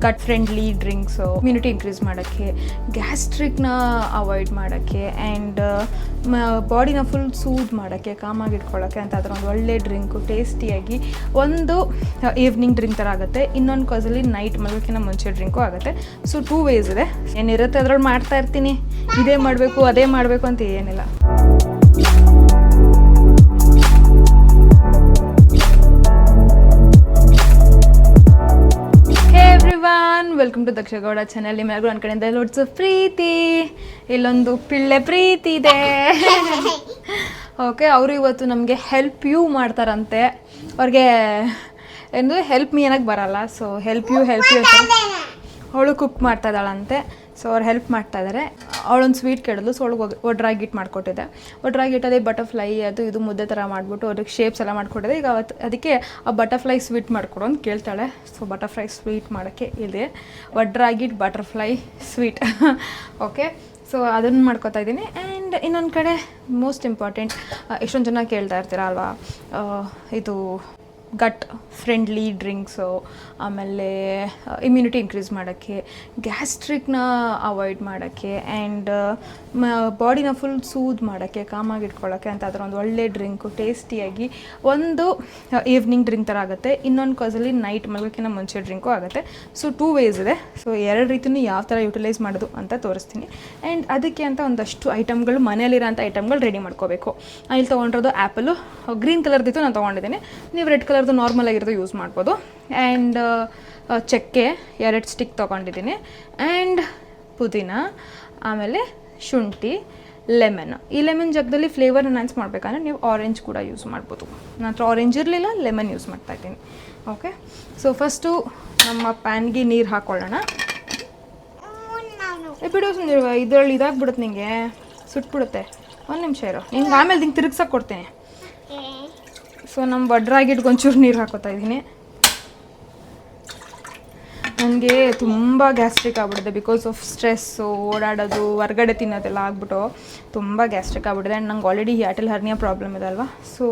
ಗಟ್ friendly drinks, immunity increase ಮಾಡೋಕ್ಕೆ, ಗ್ಯಾಸ್ಟ್ರಿಕ್ನ avoid ಮಾಡೋಕ್ಕೆ and ಬಾಡಿನ ಫುಲ್ ಸೂದ್ ಮಾಡೋಕ್ಕೆ, ಕಾಮಾಗಿ ಇಟ್ಕೊಳ್ಳೋಕ್ಕೆ ಅಂತ ಅದರ ಒಂದು ಒಳ್ಳೆ ಡ್ರಿಂಕು ಟೇಸ್ಟಿಯಾಗಿ ಒಂದು ಈವ್ನಿಂಗ್ ಡ್ರಿಂಕ್ ಥರ ಆಗುತ್ತೆ. ಇನ್ನೊಂದು ಕಾಸಲ್ಲಿ ನೈಟ್ ಮಲಗೋಕ್ಕಿಂತ ಮುಂಚೆ ಡ್ರಿಂಕು ಆಗುತ್ತೆ. ಸೊ 2 ways ಇದೆ. ಏನಿರುತ್ತೆ ಅದ್ರಲ್ಲಿ ಮಾಡ್ತಾ ಇರ್ತೀನಿ, ಇದೇ ಮಾಡಬೇಕು ಅದೇ ಮಾಡಬೇಕು ಅಂತ ಏನಿಲ್ಲ. Welcome to Daksha Gowda channel. ನಿಮ್ಮೆಲ್ಲರೂ ನನ್ನ ಕಡೆಯಿಂದ ಲೋಡ್ಸು ಪ್ರೀತಿ. ಇಲ್ಲೊಂದು ಪಿಳ್ಳೆ ಪ್ರೀತಿ ಇದೆ. ಓಕೆ, ಅವರು ಇವತ್ತು ನಮಗೆ ಹೆಲ್ಪ್ ಯು ಮಾಡ್ತಾರಂತೆ. ಅವ್ರಿಗೆ ಎಂದು ಹೆಲ್ಪ್ ಮೀ ಅನ್ನೋಕ್ಕೆ ಬರಲ್ಲ. ಸೊ ಹೆಲ್ಪ್ ಯು ಅವಳು ಕುಕ್ ಮಾಡ್ತಾ ಇದ್ದಾಳಂತೆ. ಸೊ ಅವ್ರು ಹೆಲ್ಪ್ ಮಾಡ್ತಾ ಇದ್ದಾರೆ. ಅವಳೊಂದು ಸ್ವೀಟ್ ಕೇಳಿದ್ಲು. ಸೊ ಅವಳಿಗೆ ಒಡ್ರಾಗಿ ಇಟ್ಟು ಮಾಡಿಕೊಟ್ಟಿದ್ದೆ. ಒಡ್ರಾಗಿ ಇಟ್ಟು ಅದೇ ಬಟರ್ಫ್ಲೈ ಅದು ಇದು ಮುದ್ದೆ ಥರ ಮಾಡಿಬಿಟ್ಟು ಅವ್ರಿಗೆ ಶೇಪ್ಸ್ ಎಲ್ಲ ಮಾಡಿಕೊಟ್ಟಿದೆ. ಈಗ ಅದಕ್ಕೆ ಆ ಬಟರ್ಫ್ಲೈ ಸ್ವೀಟ್ ಮಾಡಿಕೊಡು ಅಂತ ಕೇಳ್ತಾಳೆ. ಸೊ ಬಟರ್ಫ್ಲೈ ಸ್ವೀಟ್ ಮಾಡೋಕ್ಕೆ ಇದೆ ಒಡ್ರಾಗಿ ಬಟರ್ಫ್ಲೈ ಸ್ವೀಟ್. ಓಕೆ, ಸೊ ಅದನ್ನು ಮಾಡ್ಕೊತಾ ಇದ್ದೀನಿ. ಆ್ಯಂಡ್ ಇನ್ನೊಂದು ಕಡೆ ಮೋಸ್ಟ್ ಇಂಪಾರ್ಟೆಂಟ್, ಎಷ್ಟೊಂದು ಜನ ಕೇಳ್ತಾ ಇರ್ತೀರ ಅಲ್ವಾ, ಇದು ಗಟ್ ಫ್ರೆಂಡ್ಲಿ ಡ್ರಿಂಕ್ಸು, ಆಮೇಲೆ ಇಮ್ಯುನಿಟಿ ಇನ್ಕ್ರೀಸ್ ಮಾಡೋಕ್ಕೆ, ಗ್ಯಾಸ್ಟ್ರಿಕ್ನ ಅವಾಯ್ಡ್ ಮಾಡೋಕ್ಕೆ ಆ್ಯಂಡ್ ಬಾಡಿನ ಫುಲ್ ಸೂದ್ ಮಾಡೋಕ್ಕೆ, ಕಾಮಾಗಿ ಇಟ್ಕೊಳ್ಳೋಕ್ಕೆ ಅಂತ ಅದರ ಒಂದು ಒಳ್ಳೆ ಡ್ರಿಂಕು ಟೇಸ್ಟಿಯಾಗಿ ಒಂದು ಈವ್ನಿಂಗ್ ಡ್ರಿಂಕ್ ಥರ ಆಗುತ್ತೆ. ಇನ್ನೊಂದು ಕಾಸಲ್ಲಿ ನೈಟ್ ಮಲಗೋಕ್ಕಿಂತ ಮುಂಚೆ ಡ್ರಿಂಕು ಆಗುತ್ತೆ. ಸೊ 2 ways ಇದೆ. ಸೊ 2 ರೀತಿಯೂ ಯಾವ ಥರ ಯುಟಿಲೈಸ್ ಮಾಡೋದು ಅಂತ ತೋರಿಸ್ತೀನಿ. ಆ್ಯಂಡ್ ಅದಕ್ಕೆ ಅಂತ ಒಂದಷ್ಟು ಐಟಮ್ಗಳು, ಮನೇಲಿರೋಂಥ ಐಟಮ್ಗಳು ರೆಡಿ ಮಾಡ್ಕೋಬೇಕು. ಇಲ್ಲಿ ತೊಗೊಂಡಿರೋದು ಆ್ಯಪಲು, ಗ್ರೀನ್ ಕಲರ್ದಿತ್ತು ನಾನು ತೊಗೊಂಡಿದ್ದೀನಿ. ನೀವು ರೆಡ್ ಕಲರ್ದು ನಾರ್ಮಲ್ ಆಗಿರೋದು ಯೂಸ್ ಮಾಡ್ಬೋದು. ಆ್ಯಂಡ್ ಚಕ್ಕೆ 2 ಸ್ಟಿಕ್ ತೊಗೊಂಡಿದ್ದೀನಿ. ಆ್ಯಂಡ್ ಪುದೀನ, ಆಮೇಲೆ ಶುಂಠಿ, ಲೆಮನ್. ಈ ಲೆಮನ್ ಜಾಗದಲ್ಲಿ ಫ್ಲೇವರ್ ಎನ್ಹಾನ್ಸ್ ಮಾಡಬೇಕಂದ್ರೆ ನೀವು ಆರೆಂಜ್ ಕೂಡ ಯೂಸ್ ಮಾಡ್ಬೋದು. ನನ್ನ ಹತ್ರ ಆರೆಂಜ್ ಇರಲಿಲ್ಲ, ಲೆಮನ್ ಯೂಸ್ ಮಾಡ್ತಾಯಿದ್ದೀನಿ. ಓಕೆ, ಸೊ ಫಸ್ಟು ನಮ್ಮ ಪ್ಯಾನ್ಗೆ ನೀರು ಹಾಕ್ಕೊಳ್ಳೋಣ. ಬಿಡು ಸುಂದಿರುವ, ಇದರಲ್ಲಿ ಇದಾಗ್ಬಿಡುತ್ತೆ, ನಿಂಗೆ ಸುಟ್ಬಿಡುತ್ತೆ. 1 ನಿಮಿಷ ಇರೋ, ನಿಂಗೆ ಆಮೇಲೆ ನಿಂಗೆ ತಿರುಗ್ಸಕ್ಕೆ ಕೊಡ್ತೀನಿ. ಸೊ ನಮ್ಮ ಬಡ್ರಾಗಿಟ್ಗೆ ಒಂಚೂರು ನೀರು ಹಾಕೋತಾ ಇದ್ದೀನಿ. ನನಗೆ ತುಂಬ ಗ್ಯಾಸ್ಟ್ರಿಕ್ ಆಗ್ಬಿಟ್ಟಿದೆ ಬಿಕಾಸ್ ಆಫ್ ಸ್ಟ್ರೆಸ್ಸು, ಓಡಾಡೋದು, ಹೊರ್ಗಡೆ ತಿನ್ನೋದೆಲ್ಲ ಆಗ್ಬಿಟ್ಟು ತುಂಬ ಗ್ಯಾಸ್ಟ್ರಿಕ್ ಆಗ್ಬಿಟ್ಟಿದೆ. ಆ್ಯಂಡ್ ನಂಗೆ ಆಲ್ರೆಡಿ ಹ್ಯಾಟಲ್ ಹರ್ನಿಯಾ ಪ್ರಾಬ್ಲಮ್ ಇದೆ ಅಲ್ವಾ. So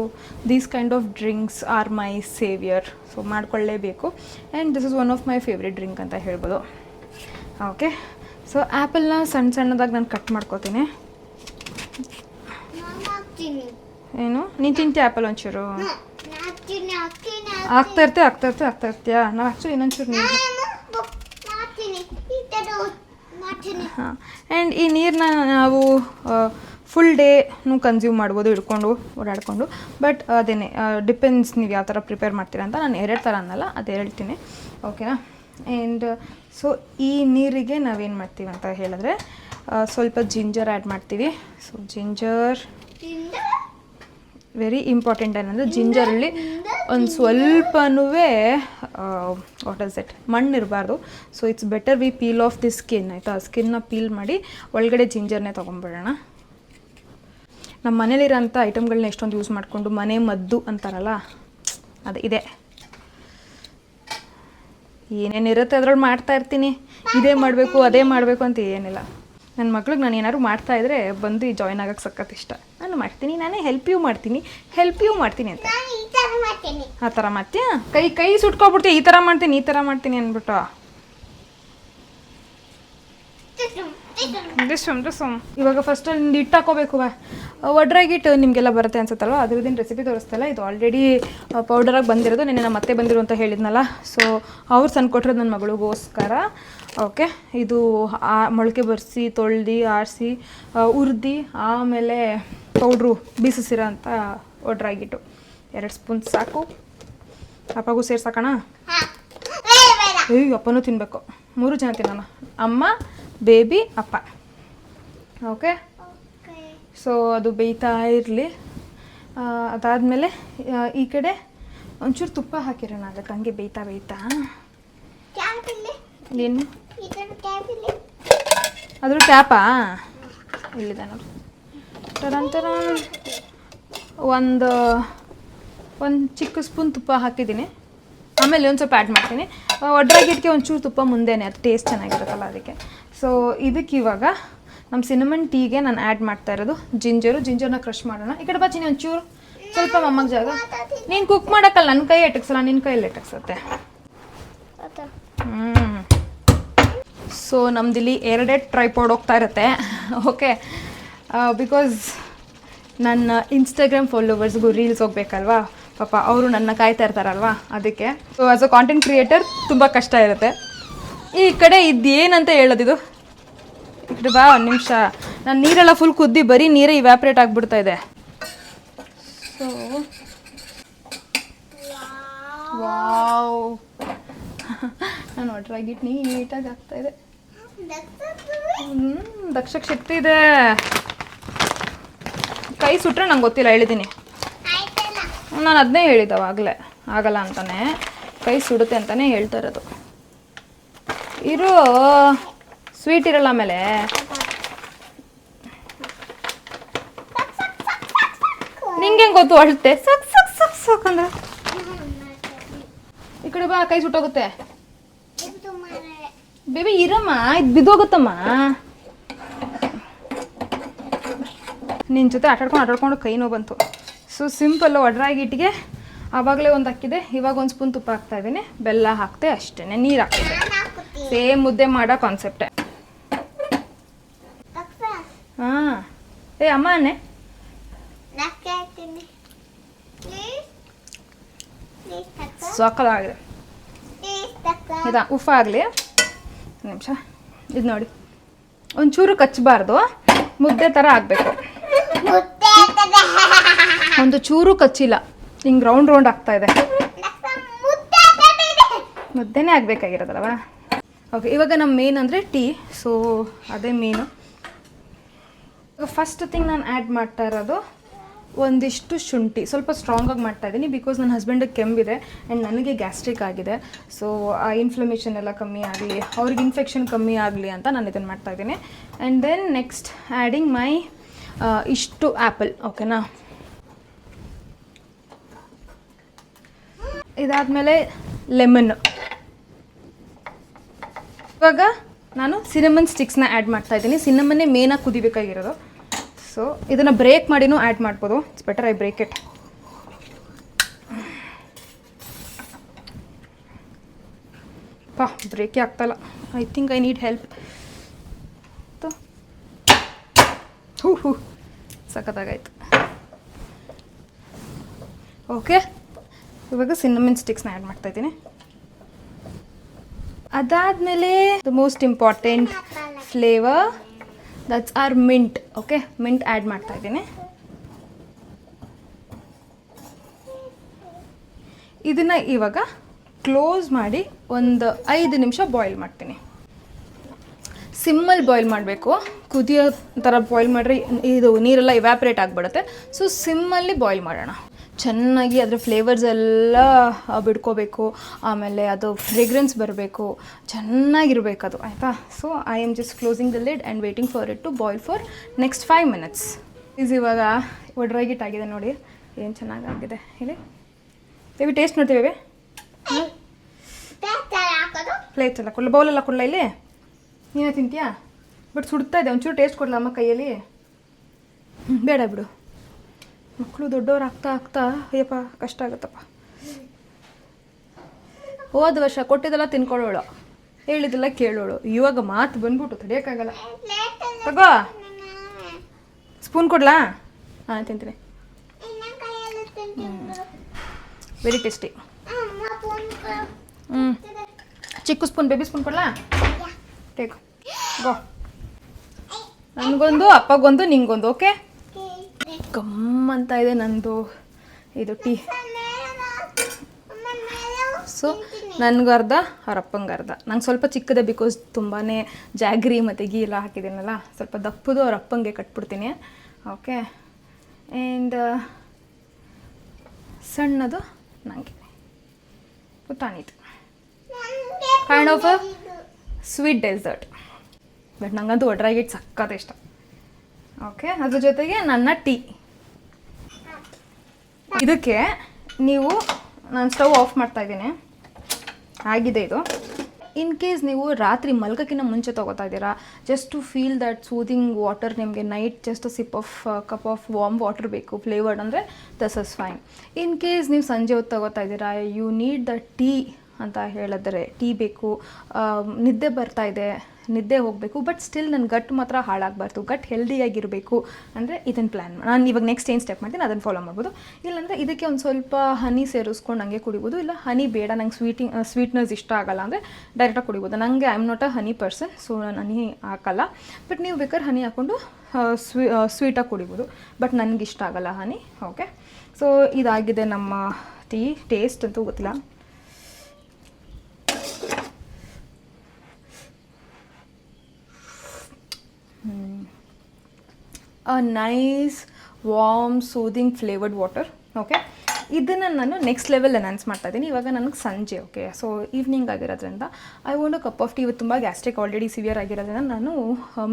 these kind of drinks are my saviour. So ಮಾಡ್ಕೊಳ್ಳೇಬೇಕು. And this is one of my favourite drink ಅಂತ ಹೇಳ್ಬೋದು. ಓಕೆ, ಸೊ ಆ್ಯಪಲ್ನ ಸಣ್ಣ ಸಣ್ಣದಾಗಿ ನಾನು ಕಟ್ ಮಾಡ್ಕೋತೀನಿ. ಏನು ನೀನು ತಿಂತೀಯ ಆ್ಯಪಲ್ ಒಂಚೂರು? ಆಗ್ತಾ ಇರ್ತೀಯಾ? ನಾವು ಆ್ಯಕ್ಚುಲಿ ಇನ್ನೊಂಚೂರು ನೀರು. ಹಾಂ, ಆ್ಯಂಡ್ ಈ ನೀರನ್ನ ನಾವು ಫುಲ್ ಡೇನು ಕನ್ಸ್ಯೂಮ್ ಮಾಡ್ಬೋದು, ಹಿಡ್ಕೊಂಡು ಓಡಾಡಿಕೊಂಡು. ಬಟ್ ಅದೇನೆ ಡಿಪೆಂಡ್ಸ್ ನೀವು ಯಾವ ಥರ ಪ್ರಿಪೇರ್ ಮಾಡ್ತೀರಾ ಅಂತ. ನಾನು 2 ಥರ ಅನ್ನಲ್ಲ, ಅದು ಹೇಳ್ತೀನಿ. ಓಕೆನಾ? ಆ್ಯಂಡ್ ಸೊ ಈ ನೀರಿಗೆ ನಾವೇನು ಮಾಡ್ತೀವಿ ಅಂತ ಹೇಳಿದ್ರೆ ಸ್ವಲ್ಪ ಜಿಂಜರ್ ಆ್ಯಡ್ ಮಾಡ್ತೀವಿ. So ginger very important. ಏನಂದರೆ ಜಿಂಜರಲ್ಲಿ ಒಂದು ಸ್ವಲ್ಪನೂ ವಾಟ್ ಇಸ್ ಇಟ್ ಮಣ್ಣು ಇರಬಾರ್ದು. So it's better we peel of the skin. ಆಯಿತಾ? ಸ್ಕಿನ್ನ ಪೀಲ್ ಮಾಡಿ ಒಳಗಡೆ ಜಿಂಜರ್ನೇ ತೊಗೊಂಬಿಡೋಣ. ನಮ್ಮ ಮನೇಲಿರೋಂಥ ಐಟಮ್ಗಳನ್ನ ಎಷ್ಟೊಂದು ಯೂಸ್ ಮಾಡಿಕೊಂಡು ಮನೆ ಮದ್ದು ಅಂತಾರಲ್ಲ, ಅದು ಇದೆ. ಏನೇನಿರುತ್ತೆ ಅದ್ರಲ್ಲಿ ಮಾಡ್ತಾ ಇರ್ತೀನಿ, ಇದೇ ಮಾಡಬೇಕು ಅದೇ ಮಾಡಬೇಕು ಅಂತ ಏನಿಲ್ಲ. ನನ್ನ ಮಕ್ಳಿಗೆ ನಾನು ಏನಾದ್ರು ಮಾಡ್ತಾಯಿದ್ರೆ ಬಂದು ಜಾಯ್ನ್ ಆಗೋಕ್ಕೆ ಸಖತ್ ಇಷ್ಟ. ನಾನು ಮಾಡ್ತೀನಿ, ನಾನೇ ಹೆಲ್ಪ್ ಯು ಮಾಡ್ತೀನಿ ಅಂತ. ಆ ಥರ ಮಾಡ್ತೀಯಾ? ಕೈ ಸುಟ್ಕೊಬಿಡ್ತೀಯ. ಈ ಥರ ಮಾಡ್ತೀನಿ ಅಂದ್ಬಿಟ್ಟು. ಇವಾಗ ಫಸ್ಟಲ್ಲಿ ನಿಂದು ಹಿಟ್ಟು ಹಾಕೋಬೇಕು. ಒಡ್ರಾಗಿಟ್ಟು ನಿಮಗೆಲ್ಲ ಬರುತ್ತೆ ಅನ್ಸುತ್ತಲ್ವ, ಅದ್ರದ್ದೇನು ರೆಸಿಪಿ ತೋರಿಸ್ತಲ್ಲ. ಇದು ಆಲ್ರೆಡಿ ಪೌಡರಾಗಿ ಬಂದಿರೋದು. ನೆನ್ನೆ ನಮ್ಮ ಮತ್ತೆ ಬಂದಿರೋ ಅಂತ ಹೇಳಿದ್ನಲ್ಲ. ಸೊ ಅವ್ರು ತಂದುಕೊಟ್ಟಿರೋದು ನನ್ನ ಮಗಳಿಗೋಸ್ಕರ. ಓಕೆ, ಇದು ಮೊಳಕೆ ಬರೆಸಿ, ತೊಳ್ದು, ಆರಿಸಿ, ಹುರಿದು, ಆಮೇಲೆ ಪೌಡ್ರು ಬೀಸಿಸಿರೋ ಅಂತ ಒಡ್ರಾಗಿಟ್ಟು 2 ಸ್ಪೂನ್ ಸಾಕು. ಅಪ್ಪಗೂ ಸೇರ್ಸಾಕೋಣ? ಅಪ್ಪನೂ ತಿನ್ನಬೇಕು. 3 ಜನ ತಿನ್ನೋಣ, ಅಮ್ಮ, ಬೇಬಿ, ಅಪ್ಪ. ಓಕೆ, ಸೊ ಅದು ಬೇಯ್ತಾ ಇರಲಿ. ಅದಾದಮೇಲೆ ಈ ಕಡೆ ಒಂಚೂರು ತುಪ್ಪ ಹಾಕಿರೋಣ ಅದಕ್ಕೆ, ಹಂಗೆ ಬೇಯ್ತಾ ಏನು ಅದ್ರ ಟ್ಯಾಪಾ ಇಲ್ಲಿದೆ ನೋಡಿ. ಟರಂತರ ಒಂದು ಚಿಕ್ಕ ಸ್ಪೂನ್ ತುಪ್ಪ ಹಾಕಿದ್ದೀನಿ. ಆಮೇಲೆ ಒಂದು ಸ್ವಲ್ಪ ಆ್ಯಡ್ ಮಾಡ್ತೀನಿ. ಒಡ್ರಾಗಿಟ್ಟಿಗೆ ಒಂಚೂರು ತುಪ್ಪ ಮುಂದೆನೇ, ಅದು ಟೇಸ್ಟ್ ಚೆನ್ನಾಗಿರುತ್ತಲ್ಲ ಅದಕ್ಕೆ. ಸೊ ಇದಕ್ಕೆ ಇವಾಗ ನಮ್ಮ ಸಿನಮನ್ ಟೀಗೆ ನಾನು ಆ್ಯಡ್ ಮಾಡ್ತಾ ಇರೋದು ಜಿಂಜರ್ನ ಕ್ರಷ್ ಮಾಡೋಣ. ಈ ಕಡೆ ಬಾಚಿನಿ ಒಂಚೂರು, ಸ್ವಲ್ಪ ಮಮ್ಮಗೆ ಜಾಗ. ನೀನು ಕುಕ್ ಮಾಡೋಕ್ಕಲ್ಲ, ನನ್ನ ಕೈ ಎಟಕ್ಸಲ್ಲ, ನಿನ್ನ ಕೈಯಲ್ಲಿ ಎಟಕ್ಸತ್ತೆ. ಸೊ ನಮ್ದಿಲ್ಲಿ 2 ಟ್ರೈಪಾಡ್ ಹೋಗ್ತಾ ಇರುತ್ತೆ. ಓಕೆ, ಬಿಕಾಸ್ ನನ್ನ ಇನ್ಸ್ಟಾಗ್ರಾಮ್ ಫಾಲೋವರ್ಸ್ಗೂ ರೀಲ್ಸ್ ಹೋಗ್ಬೇಕಲ್ವಾ, ಪಾಪ ಅವರು ನನ್ನ ಕಾಯ್ತಾ ಇರ್ತಾರಲ್ವಾ, ಅದಕ್ಕೆ. So as a content creator ತುಂಬ ಕಷ್ಟ ಇರುತ್ತೆ. ಈ ಕಡೆ ಇದೇನಂತ ಹೇಳೋದಿದು, ಇದು ಬಾ ಒಂದು ನಿಮಿಷ. ನಾನು ನೀರೆಲ್ಲ ಫುಲ್ ಕುದ್ದಿ ಬರೀ ನೀರೇ ಇವ್ಯಾಪ್ರೇಟ್ ಆಗಿಬಿಡ್ತಾ ಇದೆ. ಸೊ ವಾವ್, ನಾನು ಒಡ್ರಾಗಿಟ್ಟು ನೀಟಾಗಿ ಆಗ್ತಾ ಇದೆ. ದಕ್ಷಕ್ಕೆ ಶಕ್ತಿ ಇದೆ. ಕೈ ಸುಟ್ಟರೆ ನಂಗೆ ಗೊತ್ತಿಲ್ಲ, ಹೇಳಿದ್ದೀನಿ ನಾನು ಅದನ್ನೇ ಹೇಳಿದ್ದವಾಗಲೇ, ಆಗಲ್ಲ ಅಂತಾನೆ, ಕೈ ಸುಡುತ್ತೆ ಅಂತಾನೆ ಹೇಳ್ತಾ ಇರೋದು. ಇರೋ ಸ್ವೀಟ್ ಇರಲ್ಲ ಆಮೇಲೆ. ನಿಂಗೆ ಗೊತ್ತು ಅಳ್ತೆ ಸಕ್ ಸಕ್ ಸಕ್ ಸಕ್ ಅಂದ್ರೆ. ಈ ಕಡೆ ಬಾ, ಕೈ ಸುಟ್ಟೋಗುತ್ತೆ. ಬೇಬಿ ಇರಮ್ಮ, ಇದು ಬಿದ್ದೋಗುತ್ತಮ್ಮ. ನಿನ್ನ ಜೊತೆ ಆಟಾಡ್ಕೊಂಡು ಕೈ ನೋವು ಬಂತು. ಸೊ ಸಿಂಪಲ್ಲು ಒಡ್ರಾಗಿಟ್ಟಿಗೆ ಆವಾಗಲೇ ಒಂದು ಹಾಕಿದೆ, ಇವಾಗ ಒಂದು ಸ್ಪೂನ್ ತುಪ್ಪ ಹಾಕ್ತಾ ಇದ್ದೀನಿ, ಬೆಲ್ಲ ಹಾಕ್ತೆ ಅಷ್ಟೇ, ನೀರು ಹಾಕ್ತಿದ್ದೆ. ಸೇಮ್ ಮುದ್ದೆ ಮಾಡೋ ಕಾನ್ಸೆಪ್ಟೇ. ಹಾಂ, ಏ ಅಮ್ಮನೇ ಸಾಕಾಗಿದೆ. ಇದಾ ಉಫ್ ಆಗಲಿ ನಿಮಿಷ. ಇದು ನೋಡಿ, ಒಂಚೂರು ಕಚ್ಚಬಾರ್ದು, ಮುದ್ದೆ ಥರ ಆಗಬೇಕು. ಒಂದು ಚೂರು ಕಚ್ಚಿಲ್ಲ, ಹಿಂಗೆ ರೌಂಡ್ ರೌಂಡ್ ಆಗ್ತಾ ಇದೆ. ಮುದ್ದೆನೇ ಆಗಬೇಕಾಗಿರೋದಲ್ವ. ಓಕೆ, ಇವಾಗ ನಮ್ಮ ಮೇನ್ ಅಂದರೆ ಟೀ. ಸೊ ಅದೇ ಮೇನು. ಫಸ್ಟ್ ಥಿಂಗ್ ನಾನು ಆ್ಯಡ್ ಮಾಡ್ತಾ ಇರೋದು ಒಂದಿಷ್ಟು ಶುಂಠಿ. ಸ್ವಲ್ಪ ಸ್ಟ್ರಾಂಗಾಗಿ ಮಾಡ್ತಾಯಿದ್ದೀನಿ, ಬಿಕಾಸ್ ನನ್ನ ಹಸ್ಬೆಂಡಿಗೆ ಕೆಮ್ಮಿದೆ ಆ್ಯಂಡ್ ನನಗೆ ಗ್ಯಾಸ್ಟ್ರಿಕ್ ಆಗಿದೆ. ಸೊ ಆ ಇನ್ಫ್ಲಮೇಷನ್ ಎಲ್ಲ ಕಮ್ಮಿ ಆಗಲಿ, ಅವ್ರಿಗೆ ಇನ್ಫೆಕ್ಷನ್ ಕಮ್ಮಿ ಆಗಲಿ ಅಂತ ನಾನು ಇದನ್ನು ಮಾಡ್ತಾಯಿದ್ದೀನಿ. ಆ್ಯಂಡ್ ದೆನ್ ನೆಕ್ಸ್ಟ್ ಆ್ಯಡಿಂಗ್ ಮೈ ಇಷ್ಟು ಆ್ಯಪಲ್. ಓಕೆನಾ, ಇದಾದಮೇಲೆ ಲೆಮನ್. ಇವಾಗ ನಾನು ಸಿನಮನ್ ಸ್ಟಿಕ್ಸ್ನ ಆ್ಯಡ್ ಮಾಡ್ತಾಯಿದ್ದೀನಿ. ಸಿನಮನ್ನೇ ಮೇನಾಗಿ ಕುದಿಬೇಕಾಗಿರೋದು. ಸೊ ಇದನ್ನು ಬ್ರೇಕ್ ಮಾಡಿನೂ ಆ್ಯಡ್ ಮಾಡ್ಬೋದು. It's better I break it. ಪಾ ಬ್ರೇಕೇ ಆಗ್ತಾಯಿಲ್ಲ. I think I need help. ಹೂ ಸಖತ್ತಾಗಾಯ್ತು. ಓಕೆ, ಇವಾಗ ಸಿನ್ನಮನ್ ಸ್ಟಿಕ್ಸ್ನ ಆ್ಯಡ್ ಮಾಡ್ತಾಯಿದ್ದೀನಿ. ಅದಾದಮೇಲೆ the most important flavour, that's our mint. Okay, mint add ಮಾಡ್ತಾಯಿದ್ದೀನಿ. ಇದನ್ನು ಇವಾಗ ಕ್ಲೋಸ್ ಮಾಡಿ ಒಂದು 5 ನಿಮಿಷ ಬಾಯ್ಲ್ ಮಾಡ್ತೀನಿ. ಸಿಮ್ಮಲ್ಲಿ ಬಾಯ್ಲ್ ಮಾಡಬೇಕು, ಕುದಿಯೋ ಥರ ಬಾಯ್ಲ್ ಮಾಡಿದ್ರೆ ಇದು ನೀರೆಲ್ಲ ಇವ್ಯಾಪ್ರೇಟ್ ಆಗಿಬಿಡುತ್ತೆ. ಸೊ ಸಿಮ್ಮಲ್ಲಿ ಬಾಯ್ಲ್ ಮಾಡೋಣ. ಚೆನ್ನಾಗಿ ಅದರ ಫ್ಲೇವರ್ಸ್ ಎಲ್ಲ ಬಿಡ್ಕೋಬೇಕು, ಆಮೇಲೆ ಅದು ಫ್ರೇಗ್ರೆನ್ಸ್ ಬರಬೇಕು, ಚೆನ್ನಾಗಿರ್ಬೇಕು ಅದು, ಆಯಿತಾ. So I am just closing the lid and waiting for it to boil for next 5 minutes. ಇವಾಗ ಒಡ್ರಾಗಿಟ್ಟಾಗಿದೆ ನೋಡಿ, ಏನು ಚೆನ್ನಾಗಾಗಿದೆ. ಹೇಳಿ ಬೇಬಿ, ಟೇಸ್ಟ್ ನೋಡ್ತೀವಿ. ಪ್ಲೇಟ್ ಎಲ್ಲ ಕೊಡಲ, ಬೌಲೆಲ್ಲ ಕೊಡಲ, ಇಲ್ಲಿ ನೀನೇ ತಿಂತೀಯಾ? ಬಟ್ ಸುಡ್ತಾ ಇದೆ, ಒಂಚೂರು ಟೇಸ್ಟ್ ಕೊಡಲ ಅಮ್ಮ ಕೈಯಲ್ಲಿ. ಬೇಡ ಬಿಡು, ಮಕ್ಕಳು ದೊಡ್ಡವ್ರು ಆಗ್ತಾ ಅಯ್ಯಪ್ಪ ಕಷ್ಟ ಆಗುತ್ತಪ್ಪ. ಹೋದ ವರ್ಷ ಕೊಟ್ಟಿದ್ದೆಲ್ಲ ತಿನ್ಕೊಳ್ಳೋಳು, ಹೇಳಿದ್ದೆಲ್ಲ ಕೇಳೋಳು. ಇವಾಗ ಮಾತು ಬಂದ್ಬಿಟ್ಟು ತಡಿಯೋಕ್ಕಾಗಲ್ಲ. ತಗೋ, ಸ್ಪೂನ್ ಕೊಡ್ಲಾ? ಹಾಂ ತಿಂತೀನಿ. Very tasty. ಚಿಕ್ಕ ಸ್ಪೂನ್, ಬೇಬಿ ಸ್ಪೂನ್ ಕೊಡ್ಲಾ? ಟೇಕ್ ಗೋ. ನನಗೊಂದು, ಅಪ್ಪಗೊಂದು, ನಿಂಗೊಂದು. ಓಕೆ, ಗಮ್ ಅಂತ ಇದೆ ನಂದು ಇದು ಟೀ. ಸೊ ನನಗರ್ಧ, ಅವರಪ್ಪಂಗರ್ಧ. ನಂಗೆ ಸ್ವಲ್ಪ ಚಿಕ್ಕದೆ, ಬಿಕಾಸ್ ತುಂಬಾ ಜಾಗ್ರಿ ಮತ್ತು ಗೀ ಎಲ್ಲ ಹಾಕಿದ್ದೀನಲ್ಲ, ಸ್ವಲ್ಪ ದಪ್ಪದು ಅವರಪ್ಪಂಗೆ ಕಟ್ಬಿಡ್ತೀನಿ. ಓಕೆ, ಆ್ಯಂಡ್ ಸಣ್ಣದು ನನಗೆ ಪುಟಾಣಿದು. Kind of a sweet dessert. But ನನಗಂತೂ ಒಡ್ರಾಗಿಟ್ಟು ಸಕ್ಕತ್ತ ಇಷ್ಟ. ಓಕೆ, ಅದ್ರ ಜೊತೆಗೆ ನನ್ನ ಟೀ. ಇದಕ್ಕೆ ನೀವು, ನಾನು ಸ್ಟವ್ ಆಫ್ ಮಾಡ್ತಾಯಿದ್ದೀನಿ, ಆಗಿದೆ ಇದು. ಇನ್ ಕೇಸ್ ನೀವು ರಾತ್ರಿ ಮಲ್ಗೋಕ್ಕಿಂತ ಮುಂಚೆ ತೊಗೋತಾ ಇದ್ದೀರಾ, just to feel that soothing water, ನಿಮಗೆ night just sip of cup of warm water ಬೇಕು ಫ್ಲೇವರ್ಡ್ ಅಂದರೆ this is fine. In case ನೀವು ಸಂಜೆ ಹೊತ್ತು ತೊಗೋತಾ ಇದ್ದೀರಾ, ಯು ನೀಡ್ ದ ಟೀ ಅಂತ ಹೇಳಿದ್ರೆ, ಟೀ ಬೇಕು, ನಿದ್ದೆ ಬರ್ತಾ ಇದೆ, ನಿದ್ದೆ ಹೋಗಬೇಕು, ಬಟ್ ಸ್ಟಿಲ್ ನನ್ನ ಗಟ್ ಮಾತ್ರ ಹಾಳಾಗಬಾರ್ದು, ಗಟ್ ಹೆಲ್ದಿಯಾಗಿರಬೇಕು ಅಂದರೆ ಇದನ್ನು ಪ್ಲ್ಯಾನ್ ನಾನು ಇವಾಗ ನೆಕ್ಸ್ಟ್ ಏನು ಸ್ಟೆಪ್ ಮಾಡ್ತೀನಿ ಅದನ್ನು ಫಾಲೋ ಮಾಡ್ಬೋದು. ಇಲ್ಲಾಂದರೆ ಇದಕ್ಕೆ ಒಂದು ಸ್ವಲ್ಪ ಹನಿ ಸೇರಿಸ್ಕೊಂಡು ಹಂಗೆ ಕುಡಿಬೋದು. ಇಲ್ಲ ಹನಿ ಬೇಡ, ನಂಗೆ ಸ್ವೀಟ್ನೆಸ್ ಇಷ್ಟ ಆಗಲ್ಲ ಅಂದರೆ ಡೈರೆಕ್ಟಾಗಿ ಕುಡಿಬೋದು. ನನಗೆ I am not a honey person, so ನಾನು ಹನಿ ಹಾಕಲ್ಲ. ಬಟ್ ನೀವು ಬೇಕಾದ್ರೆ ಹನಿ ಹಾಕ್ಕೊಂಡು ಸ್ವೀಟಾಗಿ ಕುಡಿಬೋದು, ಬಟ್ ನನಗಿಷ್ಟ ಆಗಲ್ಲ ಹನಿ. ಓಕೆ, ಸೊ ಇದಾಗಿದೆ ನಮ್ಮ ಟೀ. ಟೇಸ್ಟ್ ಅಂತೂ ಗೊತ್ತಿಲ್ಲ. A nice warm soothing flavored water. Okay, ಇದನ್ನು ನಾನು ನೆಕ್ಸ್ಟ್ ಲೆವೆಲ್ ಎನ್ಹಾನ್ಸ್ ಮಾಡ್ತಾ ಇದ್ದೀನಿ. ಇವಾಗ ನನಗೆ ಸಂಜೆ, ಓಕೆ, ಸೊ ಈವ್ನಿಂಗ್ ಆಗಿರೋದ್ರಿಂದ I want a cup of tea. ಇವತ್ತು ತುಂಬ ಗ್ಯಾಸ್ಟ್ರಿಕ್ ಆಲ್ರೆಡಿ ಸಿವಿಯರ್ ಆಗಿರೋದ್ರಿಂದ ನಾನು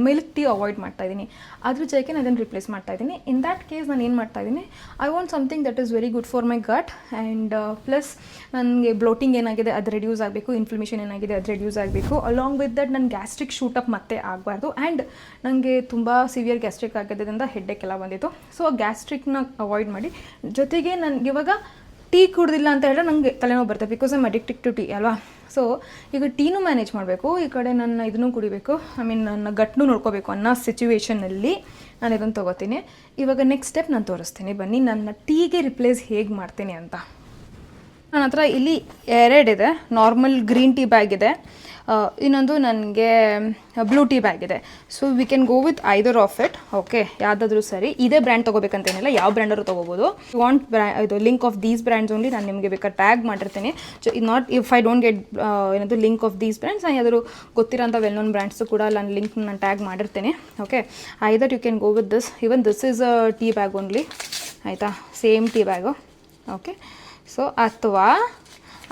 ಮಿಲ್ಕ್ ಟೀ ಅವಾಯ್ಡ್ ಮಾಡ್ತಾಯಿದ್ದೀನಿ. ಅದ್ರ ಜೊತೆಗೆ ನಾನು ಅದನ್ನು ರಿಪ್ಲೇಸ್ ಮಾಡ್ತಾಯಿದ್ದೀನಿ. ಇನ್ ದ್ಯಾಟ್ ಕೇಸ್ ನಾನು ಏನು ಮಾಡ್ತಾಯಿದ್ದೀನಿ, I want something that is very good for my gut and plus ನನಗೆ ಬ್ಲೋಟಿಂಗ್ ಏನಾಗಿದೆ ಅದು ರೆಡ್ಯೂಸ್ ಆಗಬೇಕು, ಇನ್ಫ್ಲಮೇಷನ್ ಏನಾಗಿದೆ ಅದು ರೆಡ್ಯೂಸ್ ಆಗಬೇಕು. ಅಲಾಂಗ್ ವಿತ್ ದಟ್ ನನ್ನ ಗ್ಯಾಸ್ಟ್ರಿಕ್ ಶೂಟಪ್ ಮತ್ತೆ ಆಗಬಾರ್ದು. ಆ್ಯಂಡ್ ನನಗೆ ತುಂಬ ಸಿವಿಯರ್ ಗ್ಯಾಸ್ಟ್ರಿಕ್ ಆಗಿದ್ದರಿಂದ ಹೆಡ್ಡೇಕ್ ಎಲ್ಲ ಬಂದಿತ್ತು. ಸೊ ಗ್ಯಾಸ್ಟ್ರಿಕ್ನ ಅವಾಯ್ಡ್ ಮಾಡಿ, ಜೊತೆಗೆ ನನಗೆ ಇವಾಗ ಟೀ ಕುಡ್ದಿಲ್ಲ ಅಂತ ಹೇಳಿದ್ರೆ ನನಗೆ ತಲೆನೋವು ಬರುತ್ತೆ, because I'm addicted to tea ಅಲ್ವಾ. ಸೊ ಈಗ ಟೀನೂ ಮ್ಯಾನೇಜ್ ಮಾಡಬೇಕು, ಈ ಕಡೆ ನನ್ನ ಇದನ್ನು ಕುಡಿಬೇಕು, ಐ ಮೀನ್ ನನ್ನ ಗಟ್ನೂ ನೋಡ್ಕೋಬೇಕು ಅನ್ನೋ ಸಿಚುವೇಷನಲ್ಲಿ ನಾನು ಇದನ್ನು ತೊಗೋತೀನಿ. ಇವಾಗ ನೆಕ್ಸ್ಟ್ ಸ್ಟೆಪ್ ನಾನು ತೋರಿಸ್ತೀನಿ, ಬನ್ನಿ ನನ್ನ ಟೀಗೆ ರಿಪ್ಲೇಸ್ ಹೇಗೆ ಮಾಡ್ತೀನಿ ಅಂತ. ನನ್ನ ಹತ್ರ ಇಲ್ಲಿ 2 ಇದೆ. ನಾರ್ಮಲ್ ಗ್ರೀನ್ ಟೀ ಬ್ಯಾಗ್ ಇದೆ, ಇನ್ನೊಂದು ನನಗೆ ಬ್ಲೂ ಟೀ ಬ್ಯಾಗ್ ಇದೆ. So we can go with either of it. Okay, ಯಾವುದಾದ್ರೂ ಸರಿ. ಇದೇ ಬ್ರ್ಯಾಂಡ್ ತೊಗೋಬೇಕಂತೇನಿಲ್ಲ, ಯಾವ ಬ್ರ್ಯಾಂಡರು ತೊಗೋಬೋದು. ವಾಂಟ್ ಇದು link of these brands only ನಾನು ನಿಮಗೆ ಬೇಕಾದ್ರೆ ಟ್ಯಾಗ್ ಮಾಡಿರ್ತೀನಿ. So not if I don't get ಏನದು ಲಿಂಕ್ ಆಫ್ ದೀಸ್ ಬ್ರ್ಯಾಂಡ್ಸ್, ನಾನು ಯಾವ್ದಾದ್ರು ಗೊತ್ತಿರೋಂಥ ವೆಲ್ ನೋನ್ ಬ್ರ್ಯಾಂಡ್ಸು ಕೂಡ ನಾನು ಲಿಂಕ್ ನಾನು ಟ್ಯಾಗ್ ಮಾಡಿರ್ತೀನಿ. Okay, either you can go with this. Even this is a tea bag only, ಆಯಿತಾ, same tea bag. Okay, so ಅಥವಾ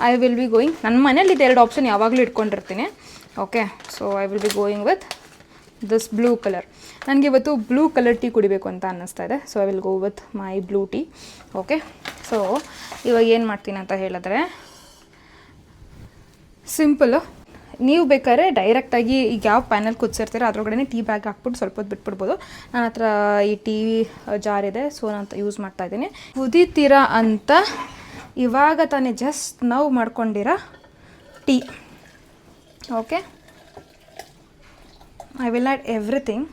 I will be going, ನನ್ನ ಮನೇಲಿ 2 ಆಪ್ಷನ್ ಯಾವಾಗಲೂ ಇಟ್ಕೊಂಡಿರ್ತೀನಿ. Okay, so I will be going with this blue colour. ನನಗೆ ಇವತ್ತು blue colour tea ಕುಡಿಬೇಕು ಅಂತ ಅನ್ನಿಸ್ತಾ ಇದೆ. So I will go with my blue tea. Okay, so ಇವಾಗ ಏನು ಮಾಡ್ತೀನಿ ಅಂತ ಹೇಳಿದ್ರೆ, ಸಿಂಪಲ್ಲು, ನೀವು ಬೇಕಾದ್ರೆ ಡೈರೆಕ್ಟಾಗಿ ಈಗ ಯಾವ ಪ್ಯಾನಲ್ ಕುದಿಸಿರ್ತೀರ ಅದ್ರೊಳಗಡೆ ಟೀ ಬ್ಯಾಗ್ ಹಾಕ್ಬಿಟ್ಟು ಸ್ವಲ್ಪ ಹೊತ್ತು ಬಿಟ್ಬಿಡ್ಬೋದು. ನನ್ನ ಹತ್ರ ಈ ಟೀ ಜಾರ್ ಇದೆ, ಸೊ ನಾನು ಯೂಸ್ ಮಾಡ್ತಾಯಿದ್ದೀನಿ. ಕುದೀತೀರಾ ಅಂತ ಇವಾಗ ತಾನೇ ಜಸ್ಟ್ ನಾವು ಮಾಡ್ಕೊಂಡಿರೋ tea. Okay, I will add everything.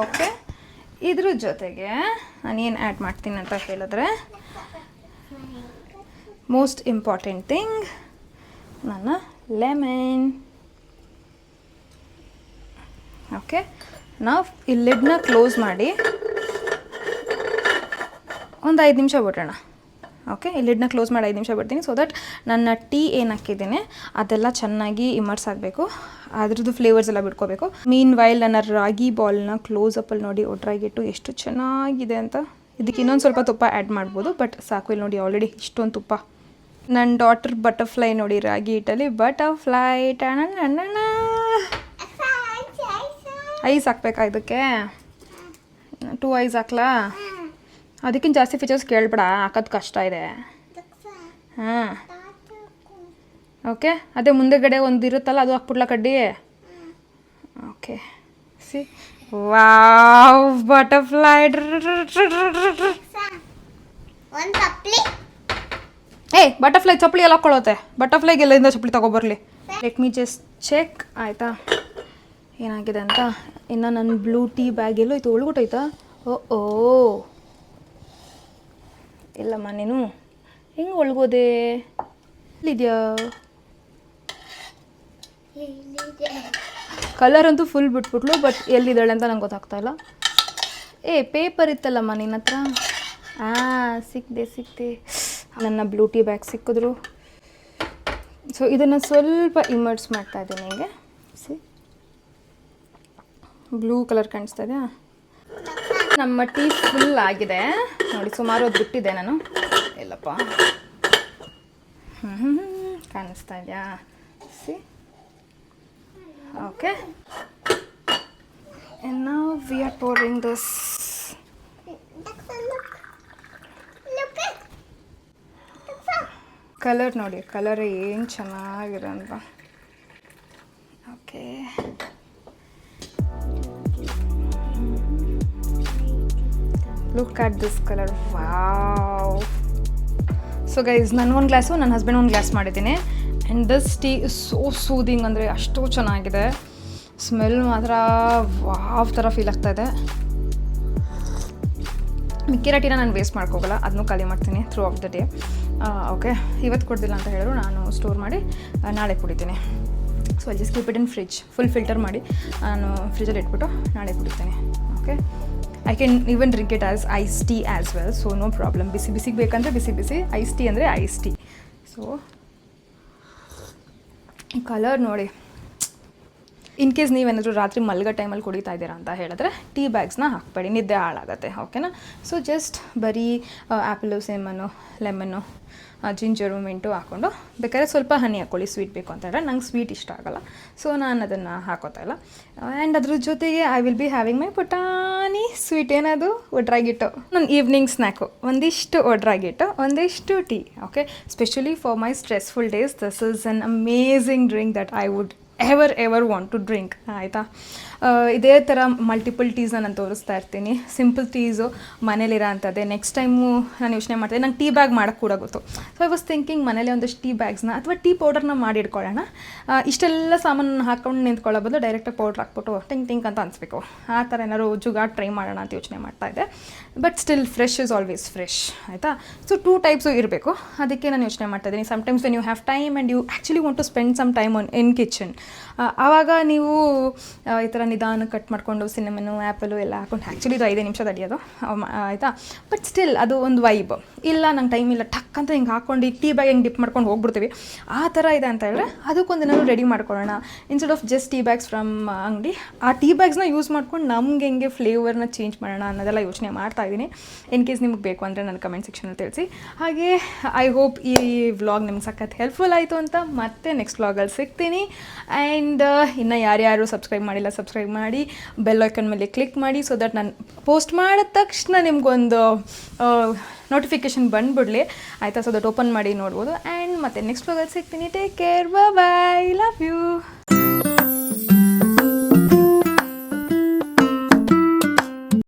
Okay, ಇದ್ರ ಜೊತೆಗೆ ನಾನೇನು ಆ್ಯಡ್ ಮಾಡ್ತೀನಿ ಅಂತ ಹೇಳಿದ್ರೆ, ಮೋಸ್ಟ್ ಇಂಪಾರ್ಟೆಂಟ್ ಥಿಂಗ್, ನನ್ನ ಲೆಮನ್. ಓಕೆ, ನಾವು ಈ ಲಿಡ್ನ ಕ್ಲೋಸ್ ಮಾಡಿ ಒಂದು 5 ನಿಮಿಷ ಬಿಡೋಣ. ಓಕೆ, ಈ ಲಿಡ್ನ ಕ್ಲೋಸ್ ಮಾಡಿ 5 ನಿಮಿಷ ಬಿಡ್ತೀನಿ, ಸೊ ದಟ್ ನನ್ನ ಟೀ ಏನು ಹಾಕಿದ್ದೀನಿ ಅದೆಲ್ಲ ಚೆನ್ನಾಗಿ ಇಮರ್ಸ್ ಆಗಬೇಕು, ಅದ್ರದ್ದು ಫ್ಲೇವರ್ಸ್ ಎಲ್ಲ ಬಿಟ್ಕೋಬೇಕು. ಮೀನ್ ವೈಲ್ ನನ್ನ ರಾಗಿ ಬಾಲ್ನ ಕ್ಲೋಸಪ್ಪಲ್ಲಿ ನೋಡಿ ಒಡ್ರಾಗಿಟ್ಟು ಎಷ್ಟು ಚೆನ್ನಾಗಿದೆ ಅಂತ. ಇದಕ್ಕೆ ಇನ್ನೊಂದು ಸ್ವಲ್ಪ ತುಪ್ಪ ಆ್ಯಡ್ ಮಾಡ್ಬೋದು, ಬಟ್ ಸಾಕು. ಇಲ್ಲಿ ನೋಡಿ ಆಲ್ರೆಡಿ ಇಷ್ಟೊಂದು ತುಪ್ಪ. ನನ್ನ ಡಾಟರ್ ಬಟರ್ಫ್ಲೈ ನೋಡಿ, ರಾಗಿ ಹಿಟ್ಟಲ್ಲಿ ಬಟರ್ಫ್ಲೈ. ಐಸ್ ಹಾಕ್ಬೇಕಾ ಇದಕ್ಕೆ? 2 ಐಸ್ ಹಾಕ್ಲಾ? ಅದಕ್ಕಿಂತ ಜಾಸ್ತಿ ಫೀಚರ್ಸ್ ಕೇಳಬೇಡ, ಹಾಕೋದು ಕಷ್ಟ ಇದೆ. ಹಾಂ, ಓಕೆ, ಅದೇ ಮುಂದೆಗಡೆ ಒಂದು ಇರುತ್ತಲ್ಲ ಅದು ಹಾಕ್ಬಿಡ್ಲಾ ಕಡ್ಡಿ? Okay, C, wow, butterfly. Butterfly ಚಪ್ಪಲಿ ಎಲ್ಲ ಹಾಕ್ಕೊಳ್ಳುತ್ತೆ. ಬಟರ್ಫ್ಲೈಗೆ ಎಲ್ಲಿಂದ ಚಪ್ಪಲಿ ತಗೊಬರ್ಲಿ? ಲೆಟ್ ಮೀ ಜಸ್ಟ್ ಚೆಕ್, ಆಯಿತಾ ಏನಾಗಿದೆ ಅಂತ. ಇನ್ನು ನನ್ನ ಬ್ಲೂ ಟೀ ಬ್ಯಾಗ್ ಎಲ್ಲೋ ಐತೆ, ಒಳಗುಟ್ಟೈತಾ? ಓ ಇಲ್ಲಮ್ಮ, ನೀನು ಹೆಂಗೆ ಒಳಗೋದೆ? ಇಲ್ಲಿದೆಯಾ? ಕಲರ್ ಅಂತೂ ಫುಲ್ ಬಿಟ್ಬಿಟ್ಲು, ಬಟ್ ಎಲ್ಲಿದ್ದಾಳೆ ಅಂತ ನಂಗೆ ಗೊತ್ತಾಗ್ತಾಯಿಲ್ಲ. ಪೇಪರ್ ಇತ್ತಲ್ಲಮ್ಮ ನಿನ್ನ ಹತ್ರ. ಸಿಕ್ತೆ. ನನ್ನ ಬ್ಲೂ ಟೀ ಬ್ಯಾಗ್ ಸಿಕ್ಕಿದ್ರು. ಸೊ ಇದನ್ನು ಸ್ವಲ್ಪ ಇಮರ್ಸ್ ಮಾಡ್ತಾ ಇದ್ದೀನಿ ಹಿಂಗೆ. ಸಿ, ಬ್ಲೂ ಕಲರ್ ಕಾಣಿಸ್ತಾ ಇದೆಯಾ? ನಮ್ಮ ಟೀ ಫುಲ್ ಆಗಿದೆ ನೋಡಿ. ಸುಮಾರು ಹೊತ್ತು ಬಿಟ್ಟಿದ್ದೆ ನಾನು. ಇಲ್ಲಪ್ಪ, ಕಾಣಿಸ್ತಾ ಇದೆಯಾ? C, okay, and now we are pouring this. Colour ನೋಡಿ, ಕಲರ್ ಏನು ಚೆನ್ನಾಗಿದೆ ಅಂತ. Okay, look at this colour, wow. So guys, ನಾನು ಒಂದು ಗ್ಲಾಸು, ನನ್ನ ಹಸ್ಬೆಂಡ್ ಒಂದು ಗ್ಲಾಸ್ ಮಾಡಿದ್ದೀನಿ. And this tea is so soothing, ಅಂದರೆ ಅಷ್ಟು ಚೆನ್ನಾಗಿದೆ. ಸ್ಮೆಲ್ ಮಾತ್ರ ವಾವ್ ಥರ ಫೀಲ್ ಆಗ್ತಾಯಿದೆ. ಮಿಕ್ಕಿರೋ ಟೀನ ನಾನು ವೇಸ್ಟ್ ಮಾಡ್ಕೋಗಲ್ಲ, ಅದನ್ನೂ ಖಾಲಿ ಮಾಡ್ತೀನಿ through of the day. Okay, ಇವತ್ತು ಕೊಡ್ದಿಲ್ಲ ಅಂತ ಹೇಳಿದ್ರು, ನಾನು ಸ್ಟೋರ್ ಮಾಡಿ ನಾಳೆ ಕುಡಿತೀನಿ. So I just keep it in fridge, full filter ಮಾಡಿ ನಾನು ಫ್ರಿಜ್ಜಲ್ಲಿ ಇಟ್ಬಿಟ್ಟು ನಾಳೆ ಕುಡಿತೀನಿ. Okay, I can even drink it as ice tea as well, so no problem. ಬಿಸಿ ಬಿಸಿಗೆ ಬೇಕಂದರೆ ಬಿಸಿ ಬಿಸಿ, ಐಸ್ ಟೀ ಅಂದರೆ ಐಸ್ ಟೀ. ಸೊ ಈ ಕಲರ್ ನೋಡಿ. ಇನ್ ಕೇಸ್ ನೀವೇನಾದರೂ ರಾತ್ರಿ ಮಲ್ಗೋ ಟೈಮಲ್ಲಿ ಕುಡಿತಾ ಇದ್ದೀರಾ ಅಂತ ಹೇಳಿದ್ರೆ ಟೀ ಬ್ಯಾಗ್ಸ್ನ ಹಾಕಬೇಡಿ, ನಿದ್ದೆ ಹಾಳಾಗುತ್ತೆ. ಓಕೆನಾ? ಸೊ ಜಸ್ಟ್ ಬರೀ ಆ್ಯಪಲು, ಸೇಮನ್ನು, ಲೆಮನ್ನು, ಜಿಂಜರು, ಮಿಂಟು ಹಾಕ್ಕೊಂಡು, ಬೇಕಾದ್ರೆ ಸ್ವಲ್ಪ ಹನಿ ಹಾಕ್ಕೊಳ್ಳಿ ಸ್ವೀಟ್ ಬೇಕು ಅಂತ ಹೇಳಿದ್ರೆ. ನಂಗೆ ಸ್ವೀಟ್ ಇಷ್ಟ ಆಗೋಲ್ಲ, ಸೊ ನಾನು ಅದನ್ನು ಹಾಕೋತಾ ಇಲ್ಲ. ಆ್ಯಂಡ್ ಅದ್ರ ಜೊತೆಗೆ ಐ ವಿಲ್ ಬಿ ಹ್ಯಾವಿಂಗ್ ಮೈ ಪುಟಾಣಿ ಸ್ವೀಟ್. ಏನದು? ಒಡ್ರಾಗಿಟ್ಟು. ನನ್ನ ಈವ್ನಿಂಗ್ ಸ್ನ್ಯಾಕು ಒಂದಿಷ್ಟು ಒಡ್ರಾಗಿಟ್ಟು, ಒಂದಿಷ್ಟು tea. Okay, specially for my stressful days this is an amazing drink that I would ever want to drink. ಆಯಿತಾ? ಇದೇ ಥರ ಮಲ್ಟಿಪಲ್ ಟೀಸ್ನ ನಾನು ತೋರಿಸ್ತಾ ಇರ್ತೀನಿ. ಸಿಂಪಲ್ ಟೀಸು ಮನೇಲಿರೋ ಅಂಥದ್ದೇ. ನೆಕ್ಸ್ಟ್ ಟೈಮು ನಾನು ಯೋಚನೆ ಮಾಡ್ತೀನಿ, ನಂಗೆ ಟೀ ಬ್ಯಾಗ್ ಮಾಡೋಕ್ಕೆ ಕೂಡ ಗೊತ್ತು. ಸೊ ಐ ವಾಸ್ ಥಿಂಕಿಂಗ್ ಮನೇಲಿ ಒಂದಷ್ಟು ಟೀ ಬ್ಯಾಗ್ಸ್ನ ಅಥವಾ ಟೀ ಪೌಡರ್ನ ಮಾಡಿ ಇಟ್ಕೊಳ್ಳೋಣ. ಇಷ್ಟೆಲ್ಲ ಸಾಮಾನು ಹಾಕ್ಕೊಂಡು ನಿಂತ್ಕೊಳ್ಳೋ ಬದಲು ಡೈರೆಕ್ಟಾಗಿ ಪೌಡ್ರ್ ಹಾಕ್ಬಿಟ್ಟು ಟಿಂಕ್ ಅಂತ ಅನಿಸ್ಬೇಕು. ಆ ಥರ ಏನಾದ್ರು ಜುಗಾಡ್ ಟ್ರೈ ಮಾಡೋಣ ಅಂತ ಯೋಚನೆ ಮಾಡ್ತಾಯಿದ್ದೆ. But still fresh is always fresh. ಆಯಿತಾ? ಸೊ 2 ಟೈಪ್ಸು ಇರಬೇಕು. ಅದಕ್ಕೆ ನಾನು ಯೋಚನೆ ಮಾಡ್ತಾಯಿದ್ದೀನಿ. Sometimes when you have time and you actually want to spend some time in kitchen, ಆವಾಗ ನೀವು ಈ ಥರ ನಿಧಾನ ಕಟ್ ಮಾಡಿಕೊಂಡು ಸಿನಮನ್ನು, ಆ್ಯಪಲು ಎಲ್ಲ ಹಾಕೊಂಡು, ಆ್ಯಕ್ಚುಲಿ ಇದು 5 ನಿಮಿಷ ತಡೆಯೋದು. ಆಯಿತಾ? ಬಟ್ ಸ್ಟಿಲ್ ಅದು ಒಂದು ವೈಬ್. ಇಲ್ಲ ನಂಗೆ ಟೈಮ್ ಇಲ್ಲ, ಟಕ್ ಅಂತ ಹಿಂಗೆ ಹಾಕ್ಕೊಂಡು ಟೀ ಬ್ಯಾಗ್ ಹಿಂಗೆ ಡಿಪ್ ಮಾಡ್ಕೊಂಡು ಹೋಗ್ಬಿಡ್ತೀವಿ. ಆ ಥರ ಇದೆ ಅಂತ ಹೇಳಿದ್ರೆ ಅದಕ್ಕೊಂದೇನಾದ್ರು ರೆಡಿ ಮಾಡ್ಕೊಳ್ಳೋಣ. Instead of just tea bags from ಅಂಗಡಿ, ಆ ಟೀ ಬ್ಯಾಗ್ಸ್ನ ಯೂಸ್ ಮಾಡ್ಕೊಂಡು ನಮ್ಗೆ ಹೆಂಗೆ ಫ್ಲೇವರ್ನ ಚೇಂಜ್ ಮಾಡೋಣ ಅನ್ನೋದೆಲ್ಲ ಯೋಚನೆ ಮಾಡ್ತಾ ಇದ್ದೀನಿ. ಇನ್ ಕೇಸ್ ನಿಮ್ಗೆ ಬೇಕು ಅಂದರೆ ನನ್ನ ಕಮೆಂಟ್ ಸೆಕ್ಷನಲ್ಲಿ ತಿಳಿಸಿ. ಹಾಗೆ ಐ ಹೋಪ್ ಈ ವ್ಲಾಗ್ ನಿಮ್ಗೆ ಸಖತ್ ಹೆಲ್ಪ್ಫುಲ್ ಆಯಿತು ಅಂತ. ಮತ್ತೆ ನೆಕ್ಸ್ಟ್ ವ್ಲಾಗಲ್ಲಿ ಸಿಗ್ತೀನಿ. ಆ್ಯಂಡ್ ಇನ್ನು ಯಾರ್ಯಾರು ಸಬ್ಸ್ಕ್ರೈಬ್ ಮಾಡಿಲ್ಲ, ಸಬ್ಸ್ಕ್ರೈಬ್ ಮಾಡಿ, ಬೆಲ್ ಐಕನ್ ಮೇಲೆ ಕ್ಲಿಕ್ ಮಾಡಿ, ಸೊ ದಟ್ ನಾನು ಪೋಸ್ಟ್ ಮಾಡಿದ ತಕ್ಷಣ ನಿಮ್ಗೊಂದು ನೋಟಿಫಿಕೇಷನ್ ಬಂದುಬಿಡಲಿ. ಆಯಿತಾ? ಸೊ ದಟ್ ಓಪನ್ ಮಾಡಿ ನೋಡ್ಬೋದು. ಆ್ಯಂಡ್ ಮತ್ತೆ ನೆಕ್ಸ್ಟ್ ವ್ಲಾಗಲ್ಲಿ ಸಿಗ್ತೀನಿ. Take care, bye, love you.